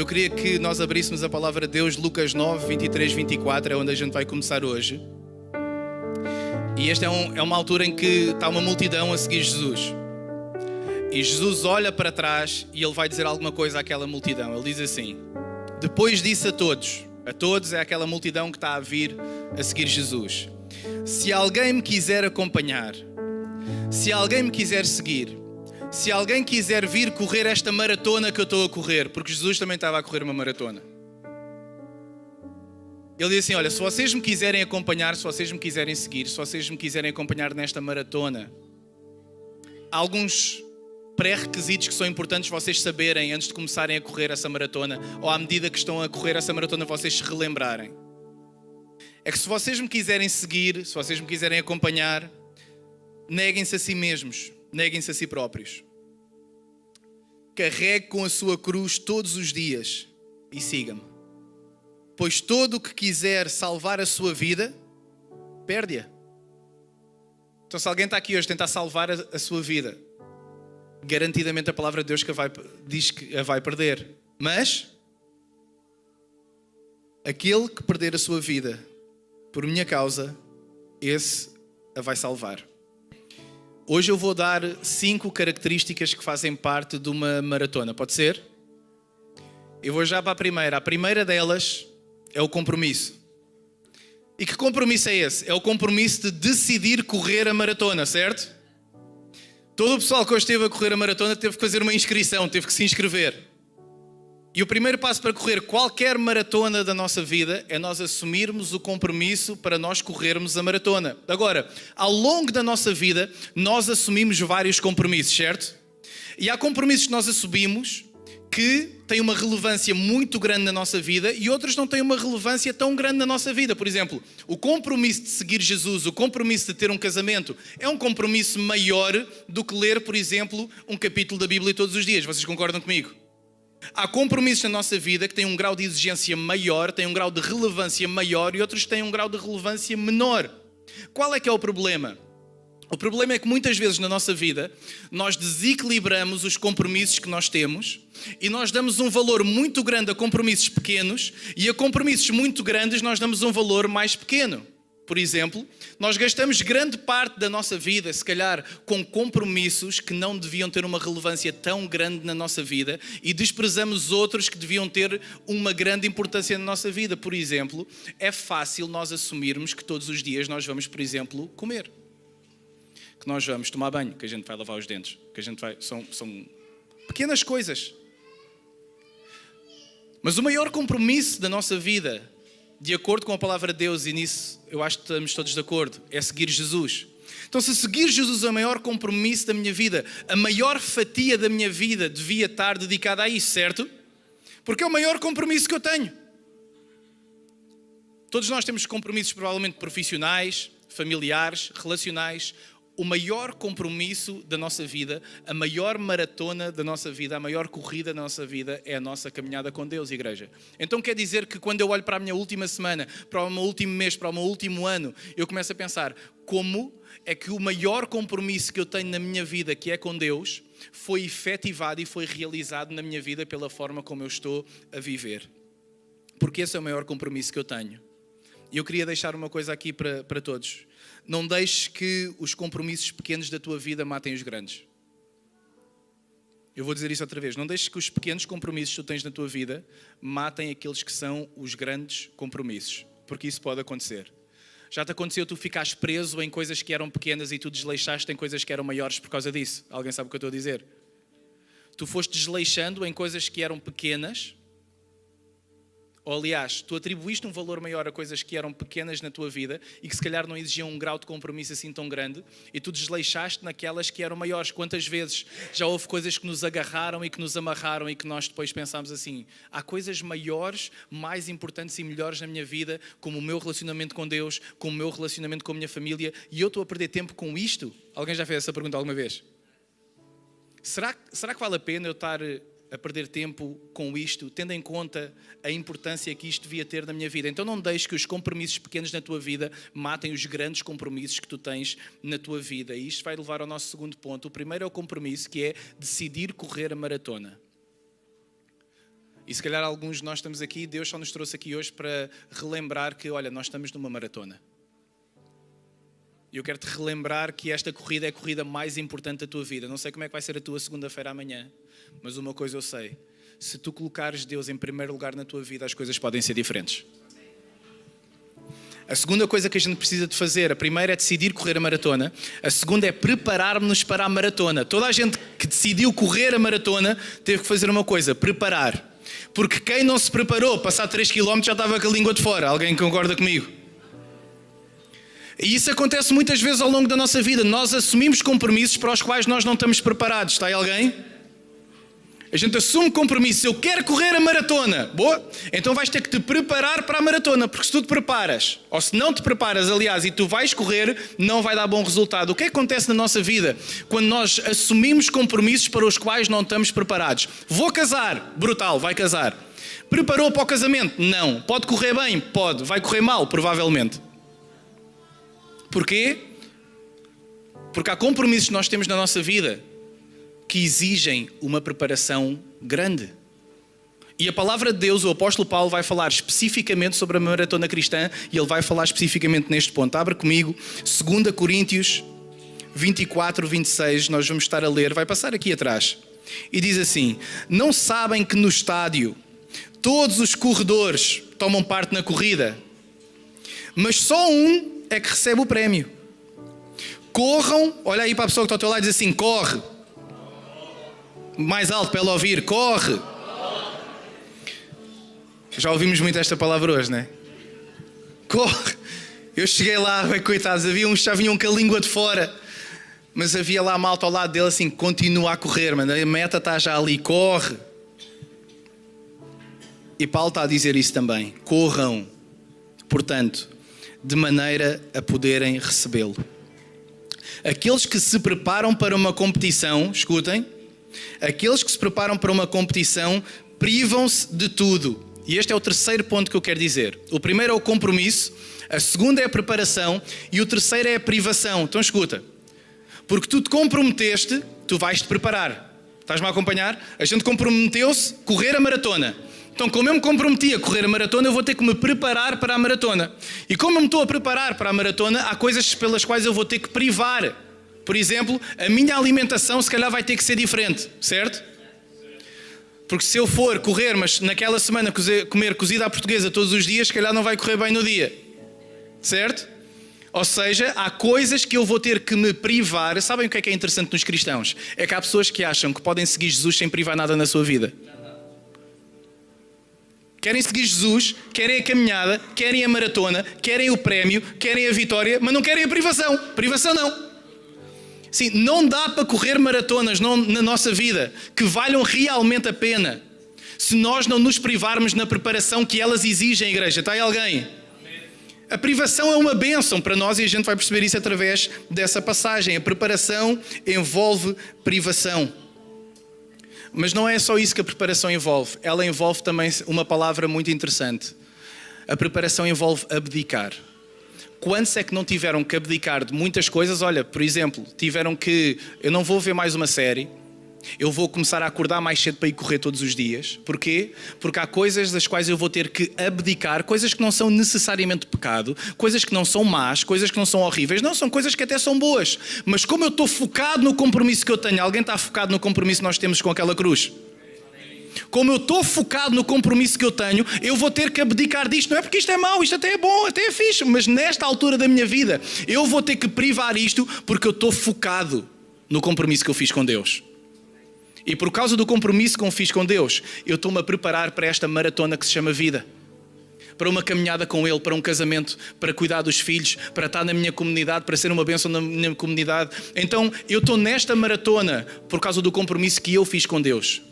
Eu queria que nós abríssemos a palavra de Deus, Lucas 9, 23, 24, é onde a gente vai começar hoje. E esta é uma altura em que está uma multidão a seguir Jesus. E Jesus olha para trás e ele vai dizer alguma coisa àquela multidão. Ele diz assim: depois disse a todos é aquela multidão que está a vir a seguir Jesus: se alguém me quiser acompanhar, se alguém me quiser seguir, se alguém quiser vir correr esta maratona que eu estou a correr, porque Jesus também estava a correr uma maratona. Ele diz assim: olha, se vocês me quiserem acompanhar, se vocês me quiserem seguir, se vocês me quiserem acompanhar nesta maratona, há alguns pré-requisitos que são importantes vocês saberem antes de começarem a correr essa maratona, ou à medida que estão a correr essa maratona vocês se relembrarem. É que se vocês me quiserem seguir, se vocês me quiserem acompanhar, neguem-se a si mesmos, neguem-se a si próprios. Carregue com a sua cruz todos os dias e siga-me. Pois todo o que quiser salvar a sua vida, perde-a. Então se alguém está aqui hoje a tentar salvar a sua vida, garantidamente a palavra de Deus diz que a vai perder. Mas aquele que perder a sua vida por minha causa, esse a vai salvar. Hoje eu vou dar 5 características que fazem parte de uma maratona. Pode ser? Eu vou já para a primeira. A primeira delas é o compromisso. E que compromisso é esse? É o compromisso de decidir correr a maratona, certo? Todo o pessoal que hoje esteve a correr a maratona teve que fazer uma inscrição, teve que se inscrever. E o primeiro passo para correr qualquer maratona da nossa vida é nós assumirmos o compromisso para nós corrermos a maratona. Agora, ao longo da nossa vida, nós assumimos vários compromissos, certo? E há compromissos que nós assumimos que têm uma relevância muito grande na nossa vida e outros não têm uma relevância tão grande na nossa vida. Por exemplo, o compromisso de seguir Jesus, o compromisso de ter um casamento, é um compromisso maior do que ler, por exemplo, um capítulo da Bíblia todos os dias. Vocês concordam comigo? Há compromissos na nossa vida que têm um grau de exigência maior, têm um grau de relevância maior e outros têm um grau de relevância menor. Qual é que é o problema? O problema é que muitas vezes na nossa vida nós desequilibramos os compromissos que nós temos e nós damos um valor muito grande a compromissos pequenos e a compromissos muito grandes nós damos um valor mais pequeno. Por exemplo, nós gastamos grande parte da nossa vida, se calhar, com compromissos que não deviam ter uma relevância tão grande na nossa vida e desprezamos outros que deviam ter uma grande importância na nossa vida. Por exemplo, é fácil nós assumirmos que todos os dias nós vamos, por exemplo, comer. Que nós vamos tomar banho, que a gente vai lavar os dentes, que a gente vai... São pequenas coisas. Mas o maior compromisso da nossa vida, de acordo com a palavra de Deus, e nisso eu acho que estamos todos de acordo, é seguir Jesus. Então se seguir Jesus é o maior compromisso da minha vida, a maior fatia da minha vida devia estar dedicada a isso, certo? Porque é o maior compromisso que eu tenho. Todos nós temos compromissos provavelmente profissionais, familiares, relacionais. O maior compromisso da nossa vida, a maior maratona da nossa vida, a maior corrida da nossa vida é a nossa caminhada com Deus, igreja. Então quer dizer que quando eu olho para a minha última semana, para o meu último mês, para o meu último ano, eu começo a pensar como é que o maior compromisso que eu tenho na minha vida, que é com Deus, foi efetivado e foi realizado na minha vida pela forma como eu estou a viver. Porque esse é o maior compromisso que eu tenho. E eu queria deixar uma coisa aqui para todos. Não deixes que os compromissos pequenos da tua vida matem os grandes. Eu vou dizer isso outra vez. Não deixes que os pequenos compromissos que tu tens na tua vida matem aqueles que são os grandes compromissos. Porque isso pode acontecer. Já te aconteceu tu ficares preso em coisas que eram pequenas e tu desleixaste em coisas que eram maiores por causa disso? Alguém sabe o que eu estou a dizer? Tu foste desleixando em coisas que eram pequenas. Ou aliás, tu atribuíste um valor maior a coisas que eram pequenas na tua vida e que se calhar não exigiam um grau de compromisso assim tão grande e tu desleixaste naquelas que eram maiores. Quantas vezes já houve coisas que nos agarraram e que nos amarraram e que nós depois pensámos assim: há coisas maiores, mais importantes e melhores na minha vida, como o meu relacionamento com Deus, como o meu relacionamento com a minha família, e eu estou a perder tempo com isto? Alguém já fez essa pergunta alguma vez? Será que vale a pena eu estar a perder tempo com isto, tendo em conta a importância que isto devia ter na minha vida? Então não deixes que os compromissos pequenos na tua vida matem os grandes compromissos que tu tens na tua vida. E isto vai levar ao nosso segundo ponto. O primeiro é o compromisso, que é decidir correr a maratona. E se calhar alguns de nós estamos aqui, Deus só nos trouxe aqui hoje para relembrar que, olha, nós estamos numa maratona. E eu quero-te relembrar que esta corrida é a corrida mais importante da tua vida. Não sei como é que vai ser a tua segunda-feira amanhã, mas uma coisa eu sei. Se tu colocares Deus em primeiro lugar na tua vida, as coisas podem ser diferentes. A segunda coisa que a gente precisa de fazer, a primeira é decidir correr a maratona. A segunda é preparar-nos para a maratona. Toda a gente que decidiu correr a maratona teve que fazer uma coisa, preparar. Porque quem não se preparou, passar 3 km já estava com a língua de fora. Alguém concorda comigo? E isso acontece muitas vezes ao longo da nossa vida. Nós assumimos compromissos para os quais nós não estamos preparados. Está aí alguém? A gente assume compromissos. Eu quero correr a maratona. Boa? Então vais ter que te preparar para a maratona. Porque se tu te preparas, ou se não te preparas, aliás, e tu vais correr, não vai dar bom resultado. O que acontece na nossa vida quando nós assumimos compromissos para os quais não estamos preparados? Vou casar. Brutal, vai casar. Preparou para o casamento? Não. Pode correr bem? Pode. Vai correr mal? Provavelmente. Porquê? Porque há compromissos que nós temos na nossa vida que exigem uma preparação grande. E a palavra de Deus, o apóstolo Paulo vai falar especificamente sobre a maratona cristã e ele vai falar especificamente neste ponto. Abre comigo, 2 Coríntios 24, 26, nós vamos estar a ler, vai passar aqui atrás. E diz assim, não sabem que no estádio todos os corredores tomam parte na corrida, mas só um é que recebe o prémio. Corram, olha aí para a pessoa que está ao teu lado e diz assim, corre. Mais alto para ela ouvir, corre. Já ouvimos muito esta palavra hoje, não é? Corre. Eu cheguei lá, bem, coitados, havia uns que já vinham com a língua de fora, mas havia lá a malta ao lado dele assim, continua a correr, mano, a meta está já ali, corre. E Paulo está a dizer isso também, corram, portanto, de maneira a poderem recebê-lo. Aqueles que se preparam para uma competição, escutem, aqueles que se preparam para uma competição privam-se de tudo. E este é o terceiro ponto que eu quero dizer. O primeiro é o compromisso, a segunda é a preparação e o terceiro é a privação. Então escuta, porque tu te comprometeste, tu vais-te preparar. Estás-me a acompanhar? A gente comprometeu-se a correr a maratona. Então, como eu me comprometi a correr a maratona, eu vou ter que me preparar para a maratona. E como eu me estou a preparar para a maratona, há coisas pelas quais eu vou ter que privar. Por exemplo, a minha alimentação se calhar vai ter que ser diferente, certo? Porque se eu for correr, mas naquela semana comer cozida à portuguesa todos os dias, se calhar não vai correr bem no dia, certo? Ou seja, há coisas que eu vou ter que me privar. Sabem o que é interessante nos cristãos? É que há pessoas que acham que podem seguir Jesus sem privar nada na sua vida. Querem seguir Jesus, querem a caminhada, querem a maratona, querem o prémio, querem a vitória, mas não querem a privação. Privação não. Sim, não dá para correr maratonas na nossa vida que valham realmente a pena se nós não nos privarmos na preparação que elas exigem, igreja. Está aí alguém? A privação é uma bênção para nós e a gente vai perceber isso através dessa passagem. A preparação envolve privação. Mas não é só isso que a preparação envolve. Ela envolve também uma palavra muito interessante. A preparação envolve abdicar. Quantos é que não tiveram que abdicar de muitas coisas? Olha, por exemplo, tiveram que... Eu não vou ver mais uma série. Eu vou começar a acordar mais cedo para ir correr todos os dias. Porquê? Porque há coisas das quais eu vou ter que abdicar, coisas que não são necessariamente pecado, coisas que não são más, coisas que não são horríveis, não, são coisas que até são boas. Mas como eu estou focado no compromisso que eu tenho, alguém está focado no compromisso que nós temos com aquela cruz? Como eu estou focado no compromisso que eu tenho, eu vou ter que abdicar disto. Não é porque isto é mau, isto até é bom, até é fixe, mas nesta altura da minha vida, eu vou ter que privar isto porque eu estou focado no compromisso que eu fiz com Deus. E por causa do compromisso que eu fiz com Deus, eu estou-me a preparar para esta maratona que se chama vida. Para uma caminhada com Ele, para um casamento, para cuidar dos filhos, para estar na minha comunidade, para ser uma bênção na minha comunidade. Então, eu estou nesta maratona por causa do compromisso que eu fiz com Deus.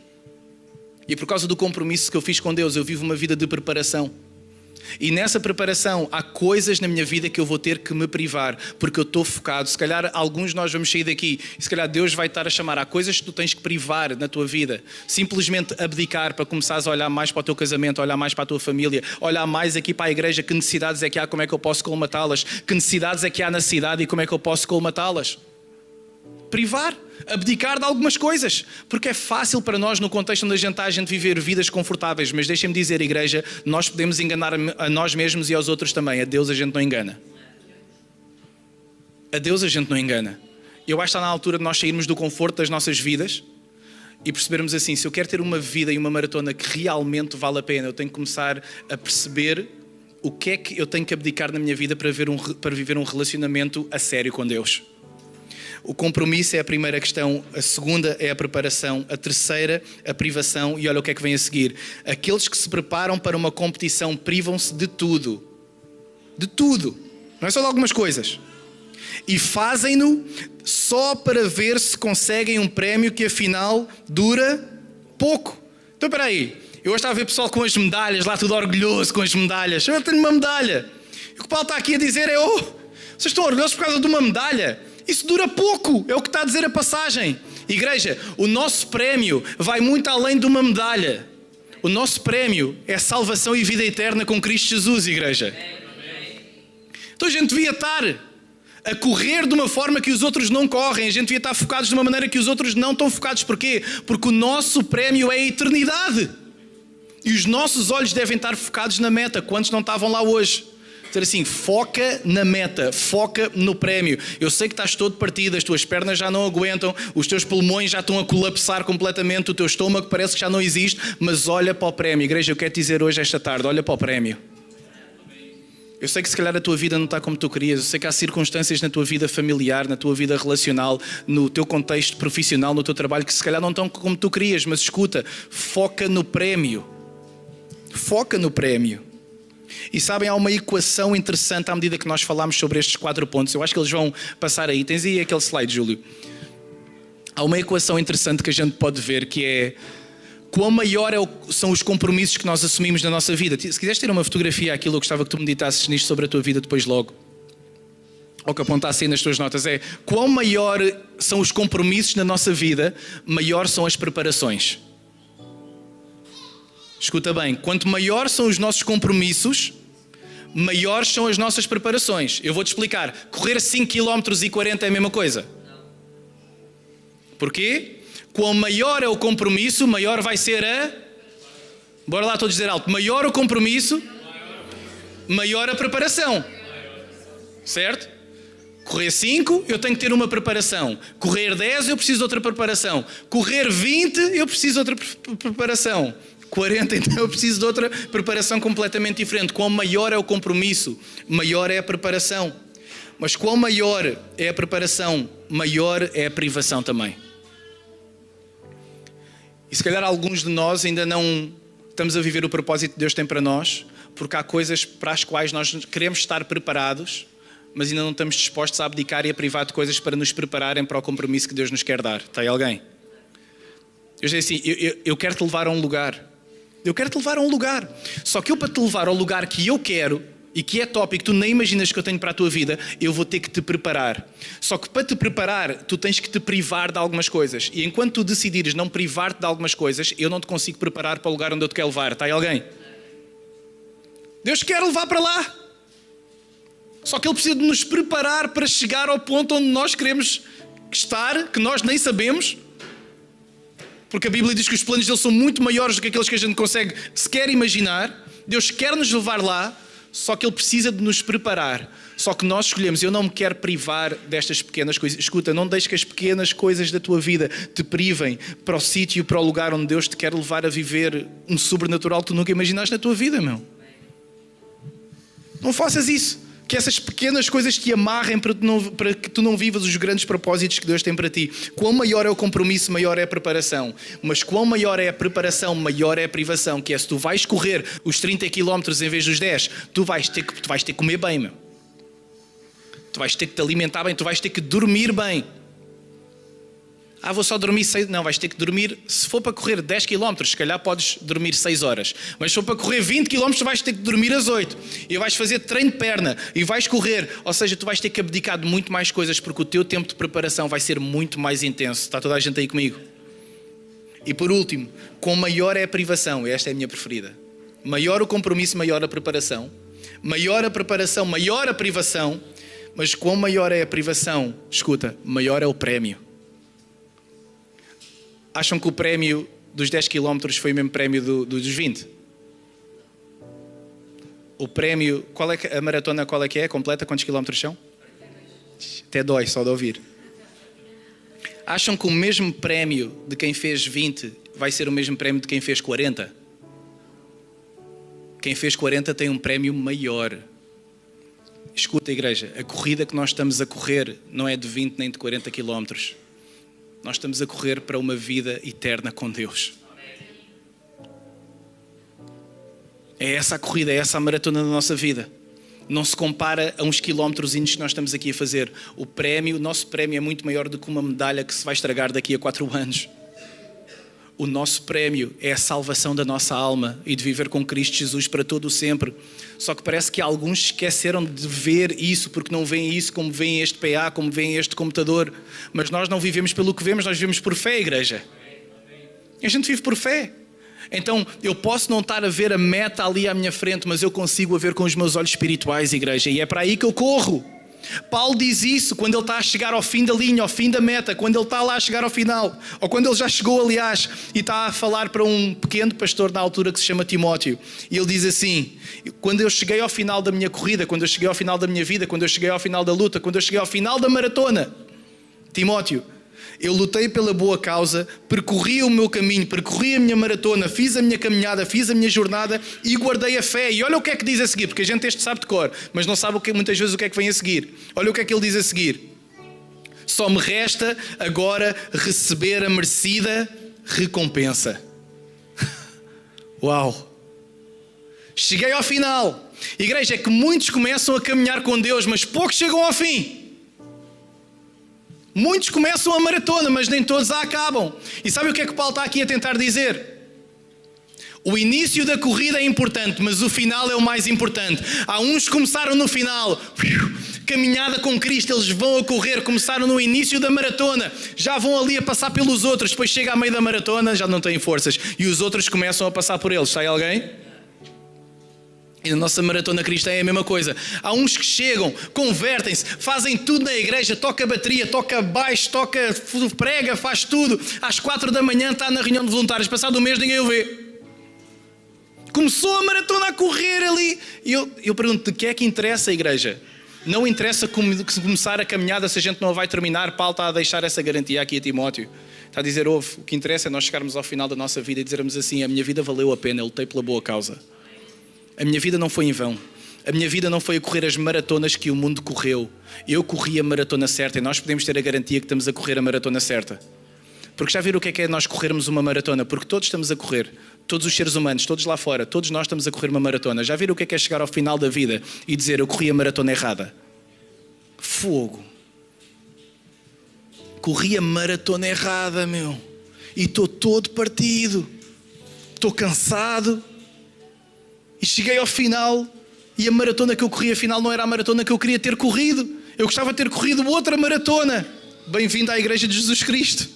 E por causa do compromisso que eu fiz com Deus, eu vivo uma vida de preparação. E nessa preparação há coisas na minha vida que eu vou ter que me privar, porque eu estou focado. Se calhar alguns de nós vamos sair daqui e se calhar Deus vai estar a chamar. Há coisas que tu tens que privar na tua vida. Simplesmente abdicar para começares a olhar mais para o teu casamento, olhar mais para a tua família, olhar mais aqui para a igreja. Que necessidades é que há, como é que eu posso colmatá-las? Que necessidades é que há na cidade e como é que eu posso colmatá-las? privar, abdicar de algumas coisas. Porque é fácil para nós, no contexto onde a gente viver vidas confortáveis. Mas deixem-me dizer, igreja, nós podemos enganar a nós mesmos e aos outros também. A Deus a gente não engana. A Deus a gente não engana. Eu acho que está na altura de nós sairmos do conforto das nossas vidas e percebermos assim, se eu quero ter uma vida e uma maratona que realmente vale a pena, eu tenho que começar a perceber o que é que eu tenho que abdicar na minha vida para viver um relacionamento a sério com Deus. O compromisso é a primeira questão, a segunda é a preparação, a terceira, a privação, e olha o que é que vem a seguir. Aqueles que se preparam para uma competição privam-se de tudo. De tudo. Não é só de algumas coisas. E fazem-no só para ver se conseguem um prémio que afinal dura pouco. Então espera aí, eu hoje estava a ver pessoal com as medalhas, lá tudo orgulhoso com as medalhas. Eu tenho uma medalha. E o que Paulo está aqui a dizer é, vocês estão orgulhosos por causa de uma medalha? Isso dura pouco, é o que está a dizer a passagem. Igreja, o nosso prémio vai muito além de uma medalha. O nosso prémio é salvação e vida eterna com Cristo Jesus, igreja. Então a gente devia estar a correr de uma forma que os outros não correm. A gente devia estar focados de uma maneira que os outros não estão focados. Porquê? Porque o nosso prémio é a eternidade. E os nossos olhos devem estar focados na meta. Quantos não estavam lá hoje? Dizer assim, foca na meta, foca no prémio. Eu sei que estás todo partido, as tuas pernas já não aguentam, os teus pulmões já estão a colapsar completamente, o teu estômago parece que já não existe, mas olha para o prémio. Igreja, eu quero te dizer hoje, esta tarde, olha para o prémio. Eu sei que se calhar a tua vida não está como tu querias, eu sei que há circunstâncias na tua vida familiar, na tua vida relacional, no teu contexto profissional, no teu trabalho, que se calhar não estão como tu querias, mas escuta, foca no prémio. Foca no prémio. E sabem, há uma equação interessante à medida que nós falamos sobre estes 4 pontos. Eu acho que eles vão passar aí. Tens aí aquele slide, Júlio. Há uma equação interessante que a gente pode ver, que é quão maior são os compromissos que nós assumimos na nossa vida. Se quiseres ter uma fotografia aquilo, eu gostava que tu meditasses nisto sobre a tua vida depois logo. Ou que apontasse aí nas tuas notas. É quão maior são os compromissos na nossa vida, maior são as preparações. Escuta bem, quanto maior são os nossos compromissos, maiores são as nossas preparações. Eu vou-te explicar. Correr 5 km e 40 é a mesma coisa. Porquê? Quanto maior é o compromisso, maior vai ser a... Bora lá todos dizer alto. Maior o compromisso, maior a preparação. Certo? Correr 5, eu tenho que ter uma preparação. Correr 10, eu preciso de outra preparação. Correr 20, eu preciso de outra preparação. 40, então eu preciso de outra preparação completamente diferente. Quão maior é o compromisso, maior é a preparação. Mas quão maior é a preparação, maior é a privação também. E se calhar alguns de nós ainda não estamos a viver o propósito que Deus tem para nós, porque há coisas para as quais nós queremos estar preparados, mas ainda não estamos dispostos a abdicar e a privar de coisas para nos prepararem para o compromisso que Deus nos quer dar. Está aí alguém? Eu digo assim, eu quero te levar a um lugar. Eu quero te levar a um lugar. Só que eu, para te levar ao lugar que eu quero e que é top e que tu nem imaginas que eu tenho para a tua vida, eu vou ter que te preparar. Só que para te preparar, tu tens que te privar de algumas coisas. E enquanto tu decidires não privar-te de algumas coisas, eu não te consigo preparar para o lugar onde eu te quero levar. Está aí alguém? Deus quer levar para lá. Só que Ele precisa de nos preparar para chegar ao ponto onde nós queremos estar, que nós nem sabemos. Porque a Bíblia diz que os planos dele são muito maiores do que aqueles que a gente consegue sequer imaginar. Deus quer nos levar lá, só que Ele precisa de nos preparar. Só que nós escolhemos, eu não me quero privar destas pequenas coisas. Escuta, não deixes que as pequenas coisas da tua vida te privem para o sítio, para o lugar onde Deus te quer levar a viver um sobrenatural que tu nunca imaginaste na tua vida, meu. Não faças isso. Que essas pequenas coisas te amarrem para que tu não vivas os grandes propósitos que Deus tem para ti. Quão maior é o compromisso, maior é a preparação. Mas quão maior é a preparação, maior é a privação. Que é, se tu vais correr os 30 km em vez dos 10, tu vais ter que comer bem, meu. Tu vais ter que te alimentar bem, tu vais ter que dormir bem. Vou só dormir 6... Não, vais ter que dormir... Se for para correr 10 km, se calhar podes dormir 6 horas. Mas se for para correr 20 km, tu vais ter que dormir às 8. E vais fazer treino de perna. E vais correr. Ou seja, tu vais ter que abdicar de muito mais coisas, porque o teu tempo de preparação vai ser muito mais intenso. Está toda a gente aí comigo? E por último, quão maior é a privação. Esta é a minha preferida. Maior o compromisso, maior a preparação. Maior a preparação, maior a privação. Mas quão maior é a privação, escuta, maior é o prémio. Acham que o prémio dos 10 km foi o mesmo prémio dos 20? O prémio, a maratona qual é que é? Completa? Quantos quilómetros são? Até dói só de ouvir. Acham que o mesmo prémio de quem fez 20 vai ser o mesmo prémio de quem fez 40? Quem fez 40 tem um prémio maior. Escuta, igreja, a corrida que nós estamos a correr não é de 20 nem de 40 quilómetros. Nós estamos a correr para uma vida eterna com Deus. É essa a corrida, é essa a maratona da nossa vida. Não se compara a uns quilómetrozinhos que nós estamos aqui a fazer. O nosso prémio é muito maior do que uma medalha que se vai estragar daqui a 4 anos. O nosso prémio é a salvação da nossa alma e de viver com Cristo Jesus para todo o sempre. Só que parece que alguns esqueceram de ver isso, porque não veem isso como veem este PA, como veem este computador. Mas nós não vivemos pelo que vemos, nós vivemos por fé, igreja. A gente vive por fé. Então, eu posso não estar a ver a meta ali à minha frente, mas eu consigo a ver com os meus olhos espirituais, igreja. E é para aí que eu corro. Paulo diz isso quando ele está a chegar ao fim da linha, ao fim da meta, quando ele está lá a chegar ao final, ou quando ele já chegou, aliás, e está a falar para um pequeno pastor na altura que se chama Timóteo. E ele diz assim: quando eu cheguei ao final da minha corrida, quando eu cheguei ao final da minha vida, quando eu cheguei ao final da luta, quando eu cheguei ao final da maratona, Timóteo, eu lutei pela boa causa, percorri o meu caminho, percorri a minha maratona, fiz a minha caminhada, fiz a minha jornada e guardei a fé. E olha o que é que diz a seguir, porque a gente este sabe de cor, mas não sabe muitas vezes o que é que vem a seguir. Olha o que é que ele diz a seguir. Só me resta agora receber a merecida recompensa. Uau! Cheguei ao final. Igreja, é que muitos começam a caminhar com Deus, mas poucos chegam ao fim. Muitos começam a maratona, mas nem todos a acabam. E sabe o que é que Paulo está aqui a tentar dizer? O início da corrida é importante, mas o final é o mais importante. Há uns que começaram no final, caminhada com Cristo, eles vão a correr, começaram no início da maratona, já vão ali a passar pelos outros, depois chega a meio da maratona, já não têm forças, e os outros começam a passar por eles. Sai alguém? E na nossa maratona cristã é a mesma coisa. Há uns que chegam, convertem-se, fazem tudo na igreja, toca bateria, toca baixo, toca prega, faz tudo. Às 4 da manhã está na reunião de voluntários, passado um mês ninguém o vê. Começou a maratona a correr ali. E eu pergunto, de que é que interessa a igreja? Não interessa começar a caminhada se a gente não a vai terminar. Paulo está a deixar essa garantia aqui a Timóteo. Está a dizer, o que interessa é nós chegarmos ao final da nossa vida e dizermos assim: a minha vida valeu a pena, eu lutei pela boa causa. A minha vida não foi em vão. A minha vida não foi a correr as maratonas que o mundo correu. Eu corri a maratona certa e nós podemos ter a garantia que estamos a correr a maratona certa. Porque já viram o que é nós corrermos uma maratona? Porque todos estamos a correr. Todos os seres humanos, todos lá fora, todos nós estamos a correr uma maratona. Já viram o que é chegar ao final da vida e dizer: eu corri a maratona errada? Fogo. Corri a maratona errada, meu. E estou todo partido. Estou cansado. E cheguei ao final e a maratona que eu corri afinal não era a maratona que eu queria ter corrido. Eu gostava de ter corrido outra maratona. Bem-vindo à Igreja de Jesus Cristo.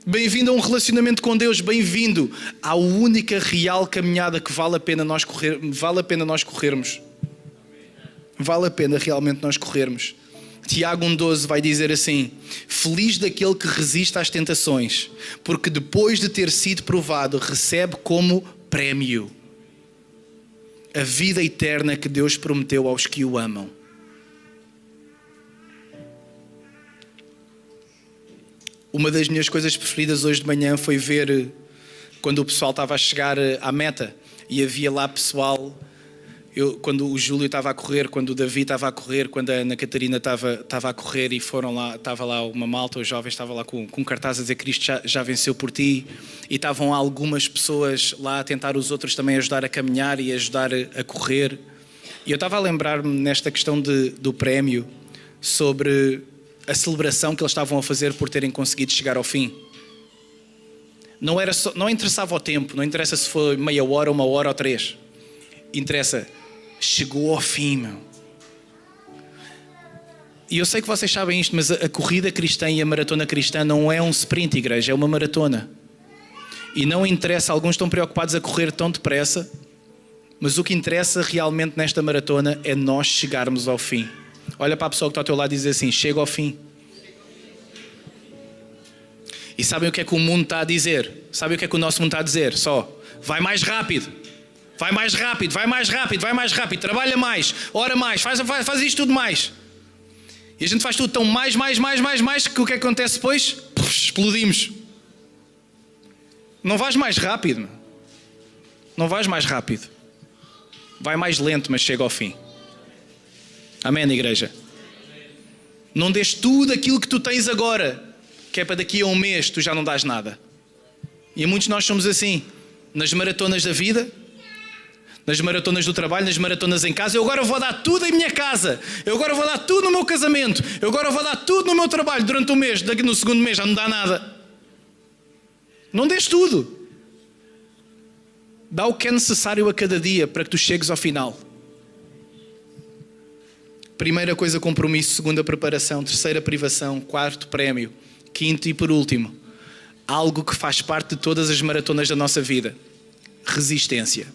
Bem-vindo a um relacionamento com Deus. Bem-vindo à única real caminhada que vale a pena nós corrermos. Vale a pena realmente nós corrermos. Tiago 1,12 vai dizer assim: feliz daquele que resiste às tentações, porque depois de ter sido provado recebe como prémio a vida eterna que Deus prometeu aos que o amam. Uma das minhas coisas preferidas hoje de manhã foi ver quando o pessoal estava a chegar à meta e havia lá pessoal, quando o Júlio estava a correr, quando o Davi estava a correr, quando a Ana Catarina estava a correr e foram lá, estava lá uma malta, os jovens estavam lá com cartaz a dizer: Cristo já venceu por ti, e estavam algumas pessoas lá a tentar os outros também ajudar a caminhar e ajudar a correr. E eu estava a lembrar-me nesta questão do prémio sobre a celebração que eles estavam a fazer por terem conseguido chegar ao fim. Não interessava o tempo, não interessa se foi meia hora, 1 hora ou 3. Interessa, chegou ao fim, meu. E eu sei que vocês sabem isto, mas a corrida cristã e a maratona cristã não é um sprint, igreja, é uma maratona. E não interessa, alguns estão preocupados a correr tão depressa, mas o que interessa realmente nesta maratona é nós chegarmos ao fim. Olha para a pessoa que está ao teu lado e diz assim: chega ao fim. E sabem o que é que o mundo está a dizer? Sabem o que é que o nosso mundo está a dizer? Só, vai mais rápido. Vai mais rápido, vai mais rápido, vai mais rápido. Trabalha mais, ora mais, faz isto tudo mais. E a gente faz tudo tão mais, que o que acontece depois? Explodimos. Não vais mais rápido. Não vais mais rápido. Vai mais lento, mas chega ao fim. Amém, igreja? Não dês tudo aquilo que tu tens agora, que é para daqui a um mês tu já não dás nada. E muitos de nós somos assim. Nas maratonas da vida, nas maratonas do trabalho, nas maratonas em casa. Eu agora vou dar tudo em minha casa. Eu agora vou dar tudo no meu casamento. Eu agora vou dar tudo no meu trabalho durante um mês. Daqui no segundo mês já não dá nada. Não dês tudo. Dá o que é necessário a cada dia para que tu chegues ao final. Primeira coisa, compromisso. Segunda, preparação. Terceira, privação. Quarto, prémio. Quinto e por último, algo que faz parte de todas as maratonas da nossa vida. Resistência.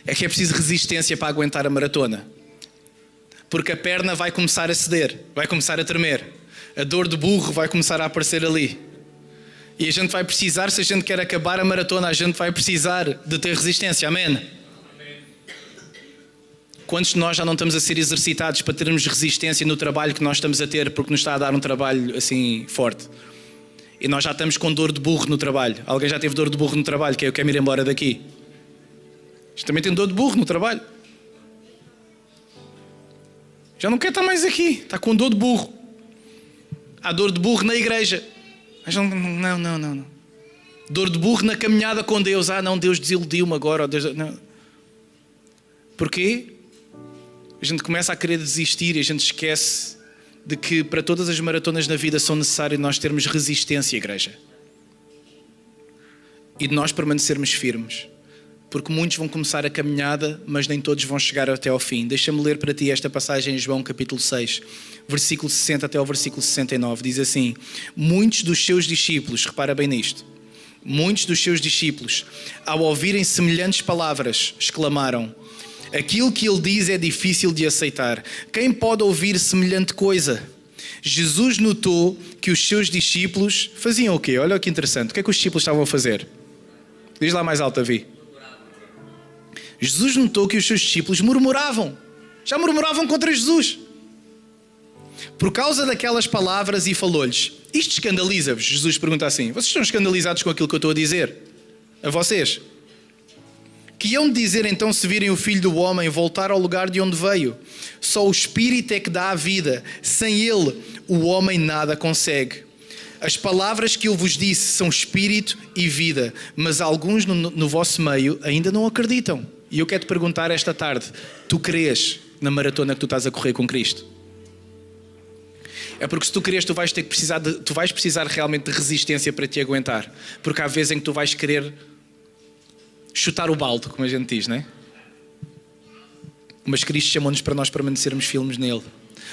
É que é preciso resistência para aguentar a maratona. Porque a perna vai começar a ceder. Vai começar a tremer. A dor de burro vai começar a aparecer ali. E a gente vai precisar, se a gente quer acabar a maratona, a gente vai precisar de ter resistência. Amém? Quantos de nós já não estamos a ser exercitados para termos resistência no trabalho que nós estamos a ter, porque nos está a dar um trabalho assim forte? E nós já estamos com dor de burro no trabalho. Alguém já teve dor de burro no trabalho? Que eu quero ir embora daqui. Isto também tem dor de burro no trabalho. Já não quer estar mais aqui. Está com dor de burro. Há dor de burro na igreja. Mas não. Dor de burro na caminhada com Deus. Não, Deus desiludiu-me agora. Deus... Não. Porquê? A gente começa a querer desistir e a gente esquece de que para todas as maratonas na vida são necessárias nós termos resistência, igreja. E de nós permanecermos firmes. Porque muitos vão começar a caminhada, mas nem todos vão chegar até ao fim. Deixa-me ler para ti esta passagem em João capítulo 6, versículo 60 até ao versículo 69. Diz assim: muitos dos seus discípulos, repara bem nisto, muitos dos seus discípulos, ao ouvirem semelhantes palavras, exclamaram: aquilo que ele diz é difícil de aceitar. Quem pode ouvir semelhante coisa? Jesus notou que os seus discípulos faziam o quê? Olha que interessante. O que é que os discípulos estavam a fazer? Diz lá mais alto, Davi. Jesus notou que os seus discípulos murmuravam. Já murmuravam contra Jesus. Por causa daquelas palavras, e falou-lhes: isto escandaliza-vos? Jesus pergunta assim: vocês estão escandalizados com aquilo que eu estou a dizer? A vocês? Que iam dizer então se virem o Filho do Homem voltar ao lugar de onde veio? Só o Espírito é que dá a vida. Sem ele, o homem nada consegue. As palavras que eu vos disse são Espírito e vida, mas alguns no vosso meio ainda não acreditam. E eu quero te perguntar esta tarde: tu crês na maratona que tu estás a correr com Cristo? É porque se tu crês, tu vais precisar realmente de resistência para te aguentar. Porque há vezes em que tu vais querer chutar o balde, como a gente diz, não é? Mas Cristo chamou-nos para nós permanecermos firmes nele.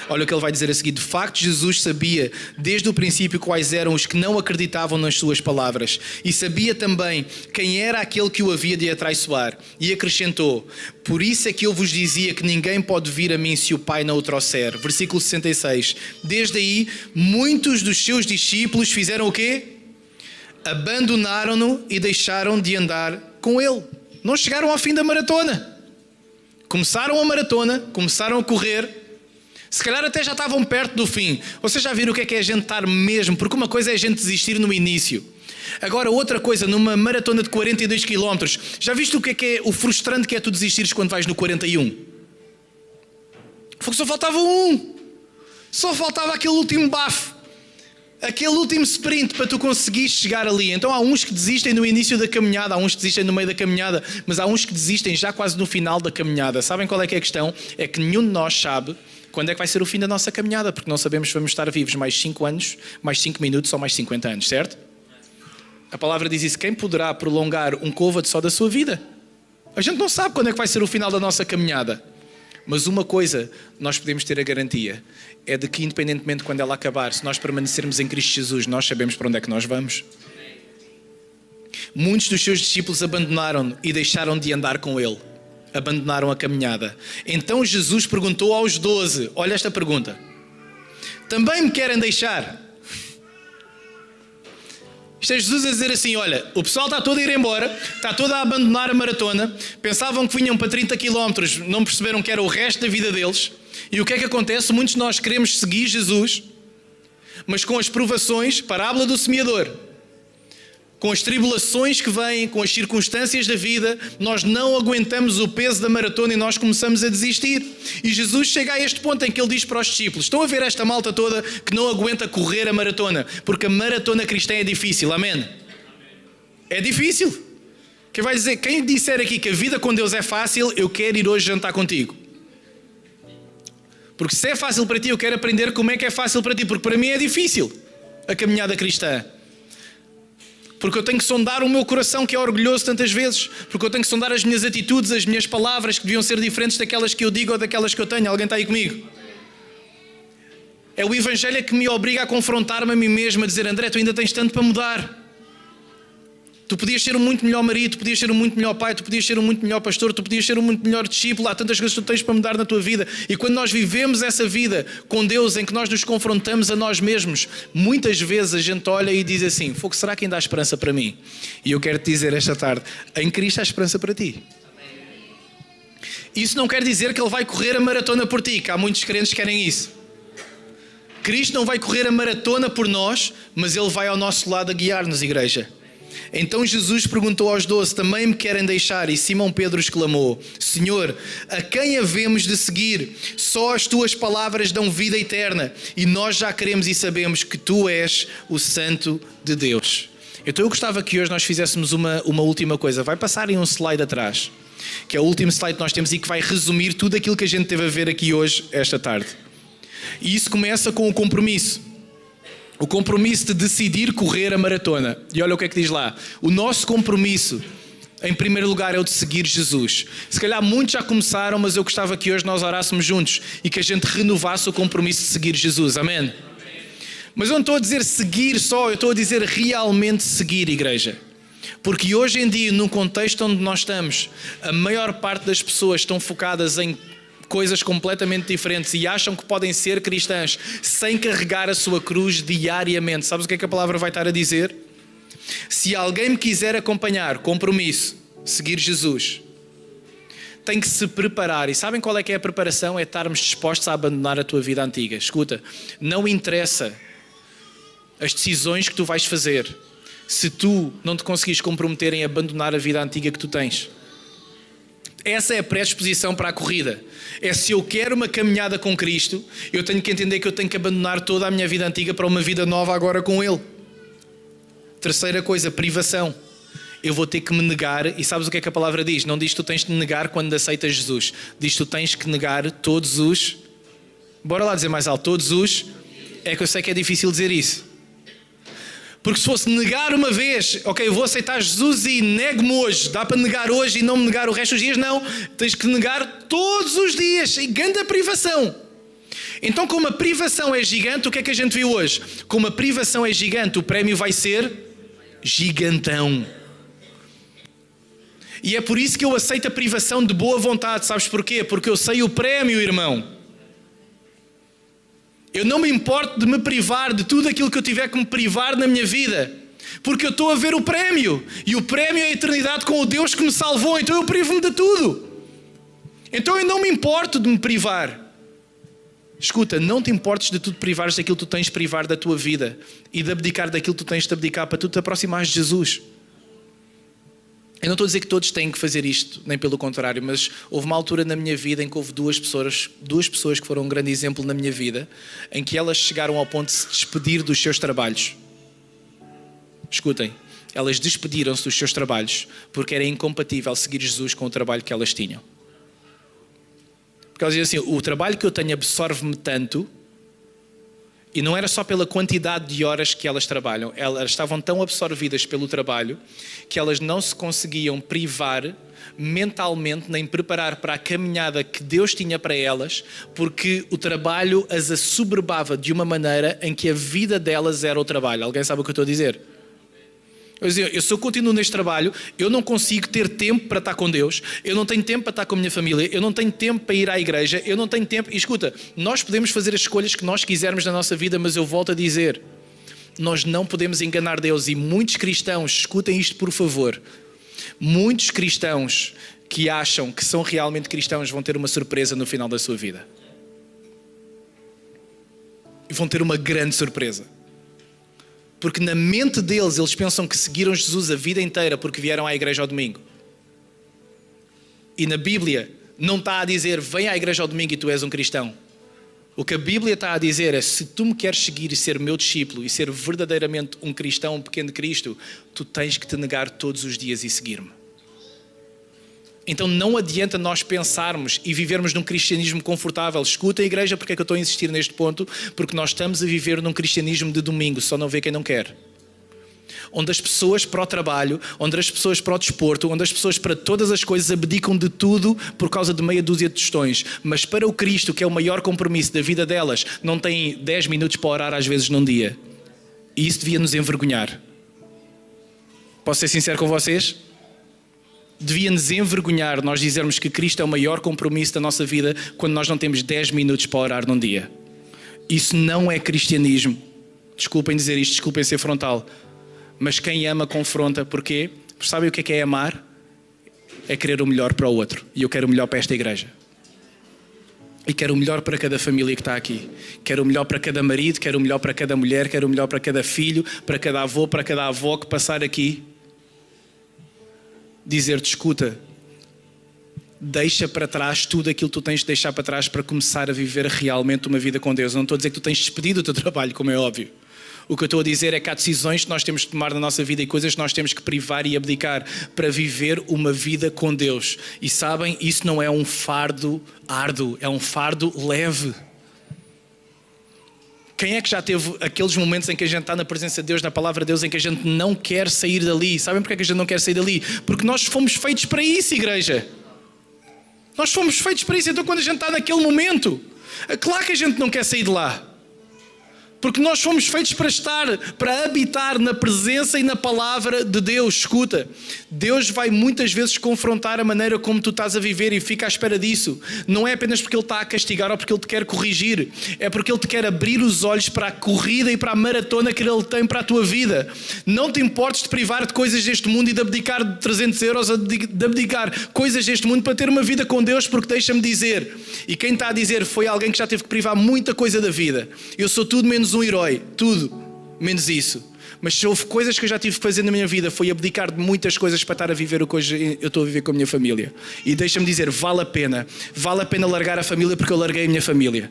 Olha o que ele vai dizer a seguir: de facto Jesus sabia desde o princípio quais eram os que não acreditavam nas suas palavras, e sabia também quem era aquele que o havia de atraiçoar, e acrescentou: por isso é que eu vos dizia que ninguém pode vir a mim se o Pai não o trouxer. Versículo 66. Desde aí muitos dos seus discípulos fizeram o quê? Abandonaram-no e deixaram de andar com ele. Não chegaram ao fim da maratona. Começaram a maratona, começaram a correr, se calhar até já estavam perto do fim. Vocês já viram o que é a gente estar mesmo? Porque uma coisa é a gente desistir no início. Agora outra coisa, numa maratona de 42 km, já viste o que é o frustrante que é tu desistires quando vais no 41? Porque só faltava um. Só faltava aquele último bafo. Aquele último sprint para tu conseguires chegar ali. Então há uns que desistem no início da caminhada, há uns que desistem no meio da caminhada, mas há uns que desistem já quase no final da caminhada. Sabem qual é que é a questão? É que nenhum de nós sabe quando é que vai ser o fim da nossa caminhada, porque não sabemos se vamos estar vivos mais 5 anos, mais 5 minutos ou mais 50 anos, certo? A palavra diz isso: quem poderá prolongar um côvado só da sua vida? A gente não sabe quando é que vai ser o final da nossa caminhada. Mas uma coisa nós podemos ter a garantia, é de que independentemente de quando ela acabar, se nós permanecermos em Cristo Jesus, nós sabemos para onde é que nós vamos. Muitos dos seus discípulos abandonaram-no e deixaram de andar com ele. Abandonaram a caminhada. Então Jesus perguntou aos 12, olha esta pergunta: também me querem deixar? Isto é Jesus a dizer assim, olha, o pessoal está todo a ir embora, está todo a abandonar a maratona, pensavam que vinham para 30 km, não perceberam que era o resto da vida deles. E o que é que acontece? Muitos de nós queremos seguir Jesus, mas com as provações, parábola do semeador, com as tribulações que vêm, com as circunstâncias da vida, nós não aguentamos o peso da maratona e nós começamos a desistir. E Jesus chega a este ponto em que ele diz para os discípulos, estão a ver esta malta toda que não aguenta correr a maratona, porque a maratona cristã é difícil, amém? É difícil. Quem disser aqui que a vida com Deus é fácil, eu quero ir hoje jantar contigo. Porque se é fácil para ti, eu quero aprender como é que é fácil para ti, porque para mim é difícil a caminhada cristã. Porque eu tenho que sondar o meu coração que é orgulhoso tantas vezes. Porque eu tenho que sondar as minhas atitudes, as minhas palavras que deviam ser diferentes daquelas que eu digo ou daquelas que eu tenho. Alguém está aí comigo? É o Evangelho que me obriga a confrontar-me a mim mesmo, a dizer, André, tu ainda tens tanto para mudar. Tu podias ser um muito melhor marido, tu podias ser um muito melhor pai, tu podias ser um muito melhor pastor, tu podias ser um muito melhor discípulo. Há tantas coisas que tu tens para mudar na tua vida. E quando nós vivemos essa vida com Deus, em que nós nos confrontamos a nós mesmos, muitas vezes a gente olha e diz assim, fogo, será que ainda há esperança para mim? E eu quero te dizer esta tarde, em Cristo há esperança para ti. Isso não quer dizer que Ele vai correr a maratona por ti, que há muitos crentes que querem isso. Cristo não vai correr a maratona por nós, mas Ele vai ao nosso lado a guiar-nos, igreja. Então Jesus perguntou aos 12, também me querem deixar? E Simão Pedro exclamou, Senhor, a quem havemos de seguir? Só as tuas palavras dão vida eterna e nós já queremos e sabemos que tu és o Santo de Deus. Então eu gostava que hoje nós fizéssemos uma última coisa. Vai passar em um slide atrás, que é o último slide que nós temos e que vai resumir tudo aquilo que a gente teve a ver aqui hoje, esta tarde. E isso começa com o compromisso. O compromisso de decidir correr a maratona. E olha o que é que diz lá. O nosso compromisso, em primeiro lugar, é o de seguir Jesus. Se calhar muitos já começaram, mas eu gostava que hoje nós orássemos juntos e que a gente renovasse o compromisso de seguir Jesus. Amém? Mas eu não estou a dizer seguir só, eu estou a dizer realmente seguir, igreja. Porque hoje em dia, num contexto onde nós estamos, a maior parte das pessoas estão focadas em coisas completamente diferentes e acham que podem ser cristãs sem carregar a sua cruz diariamente. Sabes o que é que a palavra vai estar a dizer? Se alguém me quiser acompanhar, compromisso, seguir Jesus, tem que se preparar. E sabem qual é que é a preparação? É estarmos dispostos a abandonar a tua vida antiga. Escuta, não interessa as decisões que tu vais fazer se tu não te conseguires comprometer em abandonar a vida antiga que tu tens. Essa é a predisposição para a corrida. É se eu quero uma caminhada com Cristo, eu tenho que entender que eu tenho que abandonar toda a minha vida antiga para uma vida nova agora com Ele. Terceira coisa, privação. Eu vou ter que me negar, e sabes o que é que a palavra diz? Não diz que tu tens de negar quando aceitas Jesus. Diz que tu tens que negar todos os... Bora lá dizer mais alto. Todos os... É que eu sei que é difícil dizer isso. Porque se fosse negar uma vez, ok, eu vou aceitar Jesus e nego-me hoje, dá para negar hoje e não me negar o resto dos dias? Não, tens que negar todos os dias, e grande privação. Então, como a privação é gigante, o que é que a gente viu hoje? Como a privação é gigante, o prémio vai ser gigantão. E é por isso que eu aceito a privação de boa vontade, sabes porquê? Porque eu sei o prémio, irmão. Eu não me importo de me privar de tudo aquilo que eu tiver que me privar na minha vida, porque eu estou a ver o prémio, e o prémio é a eternidade com o Deus que me salvou, então eu privo-me de tudo. Então eu não me importo de me privar. Escuta, não te importes de tu te privares daquilo que tu tens de privar da tua vida e de abdicar daquilo que tu tens de abdicar para tu te aproximares de Jesus. Eu não estou a dizer que todos têm que fazer isto, nem pelo contrário, mas houve uma altura na minha vida em que houve duas pessoas que foram um grande exemplo na minha vida, em que elas chegaram ao ponto de se despedir dos seus trabalhos. Escutem, elas despediram-se dos seus trabalhos porque era incompatível seguir Jesus com o trabalho que elas tinham. Porque elas diziam assim, o trabalho que eu tenho absorve-me tanto, e não era só pela quantidade de horas que elas trabalham, elas estavam tão absorvidas pelo trabalho que elas não se conseguiam privar mentalmente nem preparar para a caminhada que Deus tinha para elas, porque o trabalho as assoberbava de uma maneira em que a vida delas era o trabalho. Alguém sabe o que eu estou a dizer? Se eu continuo neste trabalho, eu não consigo ter tempo para estar com Deus, eu não tenho tempo para estar com a minha família, eu não tenho tempo para ir à igreja, eu não tenho tempo... E escuta, nós podemos fazer as escolhas que nós quisermos na nossa vida, mas eu volto a dizer, Nós não podemos enganar Deus. E muitos cristãos, escutem isto por favor, muitos cristãos que acham que são realmente cristãos vão ter uma surpresa no final da sua vida. E vão ter uma grande surpresa. Porque na mente deles, eles pensam que seguiram Jesus a vida inteira porque vieram à igreja ao domingo. E na Bíblia não está a dizer, vem à igreja ao domingo e tu és um cristão. O que a Bíblia está a dizer é, se tu me queres seguir e ser meu discípulo e ser verdadeiramente um cristão, um pequeno Cristo, tu tens que te negar todos os dias e seguir-me. Então não adianta nós pensarmos e vivermos num cristianismo confortável. Escuta a igreja, porque é que eu estou a insistir neste ponto? Porque nós estamos a viver num cristianismo de domingo, só não vê quem não quer. Onde as pessoas para o trabalho, onde as pessoas para o desporto, onde as pessoas para todas as coisas abdicam de tudo por causa de meia dúzia de tostões. Mas para o Cristo, que é o maior compromisso da vida delas, não têm 10 minutos para orar às vezes num dia. E isso devia nos envergonhar. Posso ser sincero com vocês? Devia nos envergonhar nós dizermos que Cristo é o maior compromisso da nossa vida quando nós não temos 10 minutos para orar num dia. Isso não é cristianismo. Desculpem dizer isto, desculpem ser frontal. Mas quem ama confronta. Porquê? Porque sabem o que é amar? É querer o melhor para o outro. E eu quero o melhor para esta igreja. E quero o melhor para cada família que está aqui. Quero o melhor para cada marido, quero o melhor para cada mulher, quero o melhor para cada filho, para cada avô, para cada avó que passar aqui. Dizer-te, escuta, deixa para trás tudo aquilo que tu tens de deixar para trás para começar a viver realmente uma vida com Deus. Eu não estou a dizer que tu tens despedido o teu trabalho, como é óbvio. O que eu estou a dizer é que há decisões que nós temos de tomar na nossa vida e coisas que nós temos que privar e abdicar para viver uma vida com Deus. E sabem, isso não é um fardo árduo, é um fardo leve. Quem é que já teve aqueles momentos em que a gente está na presença de Deus, na palavra de Deus, em que a gente não quer sair dali? Sabem porque é que a gente não quer sair dali? Porque nós fomos feitos para isso, igreja. Nós fomos feitos para isso. Então quando a gente está naquele momento, é claro que a gente não quer sair de lá. Porque nós fomos feitos para estar, para habitar na presença e na palavra de Deus. Escuta, Deus vai muitas vezes confrontar a maneira como tu estás a viver e fica à espera disso. Não é apenas porque Ele está a castigar ou porque Ele te quer corrigir. É porque Ele te quer abrir os olhos para a corrida e para a maratona que Ele tem para a tua vida. Não te importes de privar de coisas deste mundo e de abdicar de 300 euros, de abdicar coisas deste mundo para ter uma vida com Deus, porque deixa-me dizer, e quem está a dizer foi alguém que já teve que privar muita coisa da vida. Eu sou tudo menos um herói, tudo, menos isso. Mas se houve coisas que eu já tive que fazer na minha vida, foi abdicar de muitas coisas para estar a viver o que hoje eu estou a viver com a minha família. E deixa-me dizer, vale a pena largar a família porque eu larguei a minha família.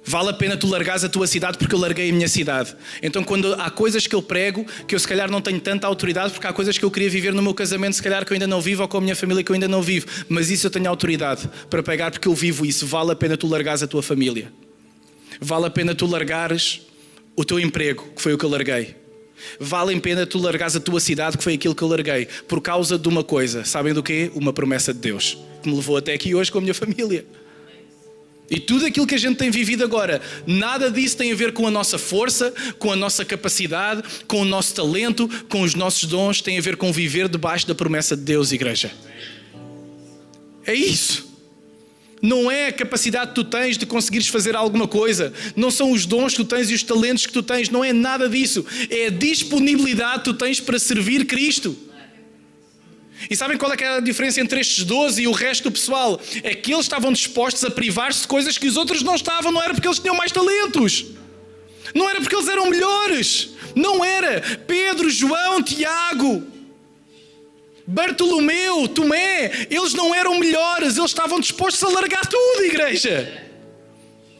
Vale a pena tu largares a tua cidade porque eu larguei a minha cidade. Então quando há coisas que eu prego, que eu se calhar não tenho tanta autoridade, porque há coisas que eu queria viver no meu casamento, se calhar que eu ainda não vivo, ou com a minha família que eu ainda não vivo, mas isso eu tenho autoridade para pegar porque eu vivo isso. Vale a pena tu largares a tua família. Vale a pena tu largares o teu emprego, que foi o que eu larguei. Vale a pena tu largares a tua cidade, que foi aquilo que eu larguei, por causa de uma coisa. Sabem do quê? Uma promessa de Deus, que me levou até aqui hoje com a minha família. E tudo aquilo que a gente tem vivido agora, nada disso tem a ver com a nossa força, com a nossa capacidade, com o nosso talento, com os nossos dons. Tem a ver com viver debaixo da promessa de Deus, igreja. É isso. Não é a capacidade que tu tens de conseguires fazer alguma coisa. Não são os dons que tu tens e os talentos que tu tens. Não é nada disso. É a disponibilidade que tu tens para servir Cristo. E sabem qual é que é a diferença entre estes 12 e o resto do pessoal? É que eles estavam dispostos a privar-se de coisas que os outros não estavam. Não era porque eles tinham mais talentos. Não era porque eles eram melhores. Não era. Pedro, João, Tiago, Bartolomeu, Tomé, eles não eram melhores, eles estavam dispostos a largar tudo, igreja.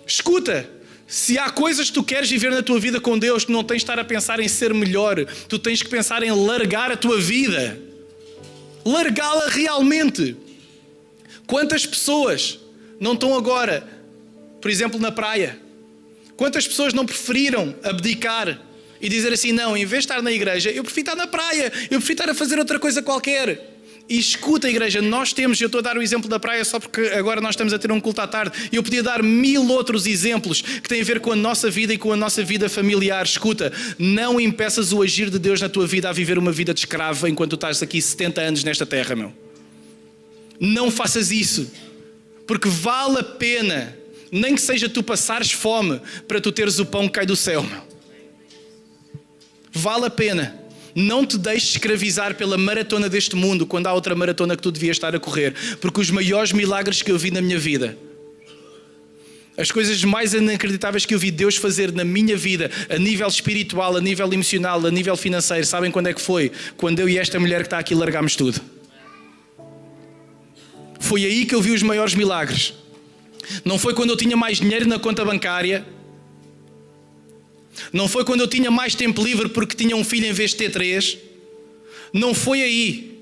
Escuta, se há coisas que tu queres viver na tua vida com Deus, tu não tens de estar a pensar em ser melhor, tu tens que pensar em largar a tua vida. Largá-la realmente. Quantas pessoas não estão agora, por exemplo, na praia? Quantas pessoas não preferiram abdicar e dizer assim, não, em vez de estar na igreja, eu prefiro estar na praia, eu prefiro estar a fazer outra coisa qualquer. E escuta, igreja, nós temos, eu estou a dar o exemplo da praia só porque agora nós estamos a ter um culto à tarde, e eu podia dar 1000 outros exemplos que têm a ver com a nossa vida e com a nossa vida familiar. Escuta, não impeças o agir de Deus na tua vida a viver uma vida de escravo enquanto tu estás aqui 70 anos nesta terra, meu. Não faças isso, porque vale a pena, nem que seja tu passares fome para tu teres o pão que cai do céu, meu. Vale a pena. Não te deixes escravizar pela maratona deste mundo quando há outra maratona que tu devias estar a correr. Porque os maiores milagres que eu vi na minha vida, as coisas mais inacreditáveis que eu vi Deus fazer na minha vida, a nível espiritual, a nível emocional, a nível financeiro, sabem quando é que foi? Quando eu e esta mulher que está aqui largámos tudo. Foi aí que eu vi os maiores milagres. Não foi quando eu tinha mais dinheiro na conta bancária. Não foi quando eu tinha mais tempo livre porque tinha um filho em vez de ter 3. Não foi aí.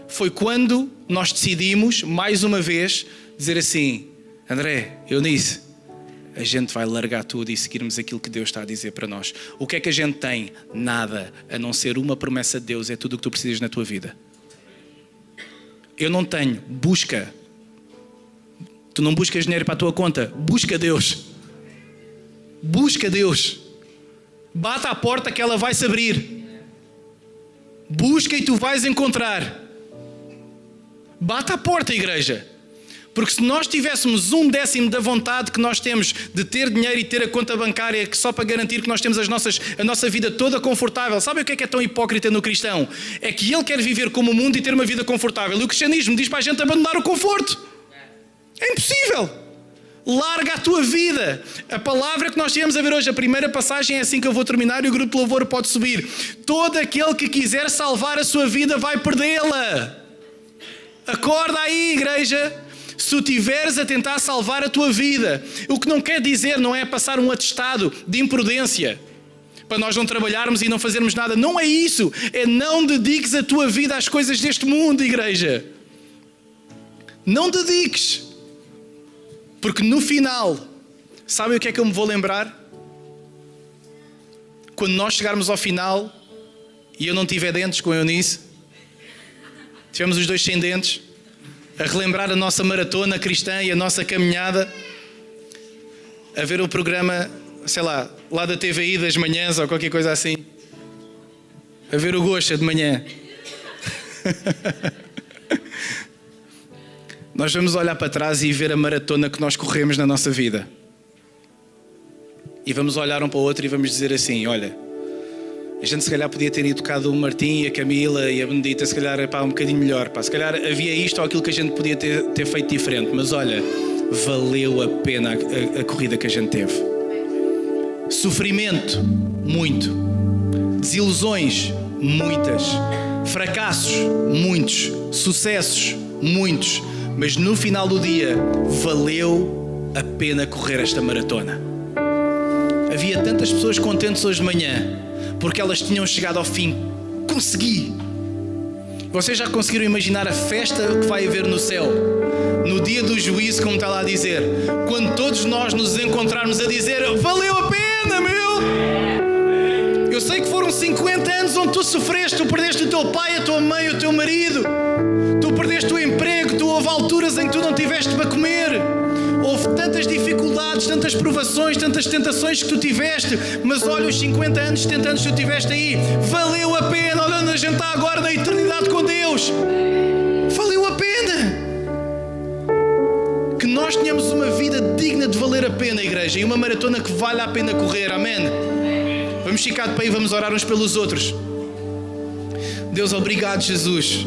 Foi quando nós decidimos, mais uma vez, dizer assim: André, Eunice, a gente vai largar tudo e seguirmos aquilo que Deus está a dizer para nós. O que é que a gente tem? Nada, a não ser uma promessa de Deus. É tudo o que tu precisas na tua vida. Eu não tenho. Busca. Tu não buscas dinheiro para a tua conta. Busca Deus. Busca Deus. Bata à porta que ela vai se abrir. Busca e tu vais encontrar. Bata à porta, igreja. Porque se nós tivéssemos 1/10 da vontade que nós temos de ter dinheiro e ter a conta bancária só para garantir que nós temos a nossa vida toda confortável. Sabe o que é tão hipócrita no cristão? É que ele quer viver como o mundo e ter uma vida confortável. E o cristianismo diz para a gente abandonar o conforto. É impossível. Larga a tua vida. A palavra que nós tínhamos a ver hoje, a primeira passagem é assim que eu vou terminar e o grupo de louvor pode subir. Todo aquele que quiser salvar a sua vida vai perdê-la. Acorda aí, igreja. Se tu estiveres a tentar salvar a tua vida, o que não quer dizer, não é passar um atestado de imprudência para nós não trabalharmos e não fazermos nada. Não é isso. É não dediques a tua vida às coisas deste mundo, igreja. Não dediques. Porque no final, sabem o que é que eu me vou lembrar? Quando nós chegarmos ao final e eu não tiver dentes com a Eunice, tivemos os dois sem dentes, a relembrar a nossa maratona cristã e a nossa caminhada, a ver o programa, sei lá da TVI das manhãs ou qualquer coisa assim, a ver o Gocha de manhã. Nós vamos olhar para trás e ver a maratona que nós corremos na nossa vida. E vamos olhar um para o outro e vamos dizer assim: olha, a gente se calhar podia ter educado o Martim e a Camila e a Benedita, se calhar um bocadinho melhor. Se calhar havia isto ou aquilo que a gente podia ter feito diferente. Mas olha, valeu a pena a corrida que a gente teve. Sofrimento, muito. Desilusões, muitas. Fracassos, muitos. Sucessos, muitos. Mas no final do dia, valeu a pena correr esta maratona. Havia tantas pessoas contentes hoje de manhã, porque elas tinham chegado ao fim. Consegui! Vocês já conseguiram imaginar a festa que vai haver no céu? No dia do juízo, como está lá a dizer. Quando todos nós nos encontrarmos a dizer: valeu a pena, meu! Eu sei que foram 50 anos onde tu sofreste. Tu perdeste o teu pai, a tua mãe, o teu marido. Tu perdeste o emprego. Tu houve alturas em que tu não tiveste para comer. Houve tantas dificuldades, tantas provações, tantas tentações que tu tiveste. Mas olha, os 50 anos, 70 anos que tu tiveste aí, valeu a pena. Olha onde a gente está agora na eternidade com Deus. Valeu a pena. Que nós tenhamos uma vida digna de valer a pena, igreja. E uma maratona que vale a pena correr. Amém? Vamos ficar de pé e vamos orar uns pelos outros. Deus, obrigado, Jesus,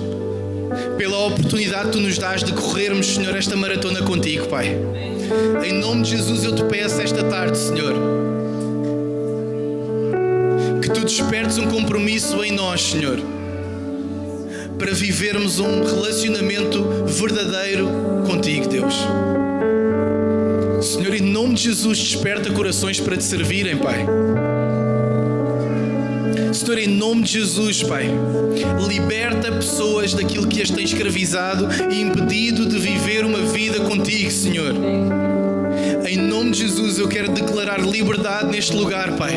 pela oportunidade que tu nos dás de corrermos, Senhor, esta maratona contigo, Pai. Em nome de Jesus eu te peço esta tarde, Senhor, que tu despertes um compromisso em nós, Senhor, para vivermos um relacionamento verdadeiro contigo, Deus. Senhor, em nome de Jesus, desperta corações para te servirem, Pai. Senhor, em nome de Jesus, Pai, liberta pessoas daquilo que as tem escravizado e impedido de viver uma vida contigo, Senhor. Em nome de Jesus eu quero declarar liberdade neste lugar, Pai,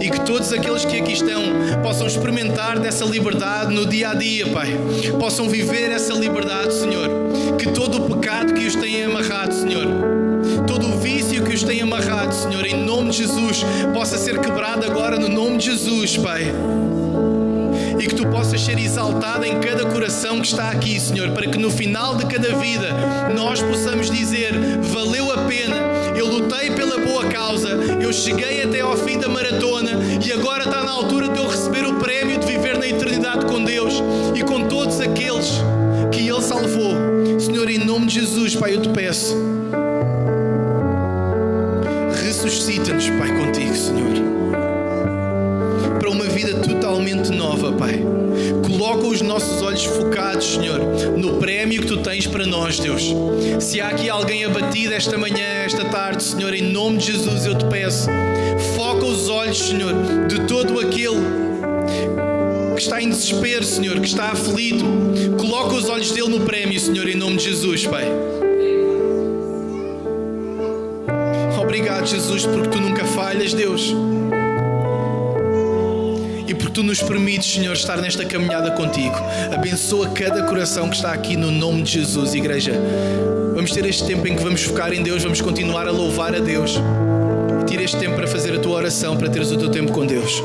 e que todos aqueles que aqui estão possam experimentar dessa liberdade no dia a dia, Pai, possam viver essa liberdade, Senhor. Que todo o pecado que os tem amarrado, Senhor, todo o vício que os tem amarrado, Senhor, em nome de Jesus, possa ser quebrado agora no nome de Jesus, Pai. E que tu possas ser exaltado em cada coração que está aqui, Senhor, para que no final de cada vida nós possamos dizer: valeu a pena, eu lutei pela boa causa, eu cheguei até ao fim da maratona e agora está na altura de eu receber o prémio de viver na eternidade com Deus e com todos aqueles que Ele salvou. Senhor, em nome de Jesus, Pai, eu te peço, ressuscita-nos, Pai, contigo, Senhor, para uma vida totalmente nova, Pai. Coloca os nossos olhos focados, Senhor, no prémio que Tu tens para nós, Deus. Se há aqui alguém abatido esta manhã, esta tarde, Senhor, em nome de Jesus eu te peço, foca os olhos, Senhor, de todo aquele que está em desespero, Senhor, que está aflito. Coloca os olhos dele no prémio, Senhor, em nome de Jesus, Pai. Obrigado, Jesus, porque Tu nunca falhas, Deus. E porque Tu nos permites, Senhor, estar nesta caminhada contigo. Abençoa cada coração que está aqui no nome de Jesus, igreja. Vamos ter este tempo em que vamos focar em Deus, vamos continuar a louvar a Deus. E tira este tempo para fazer a tua oração, para teres o teu tempo com Deus.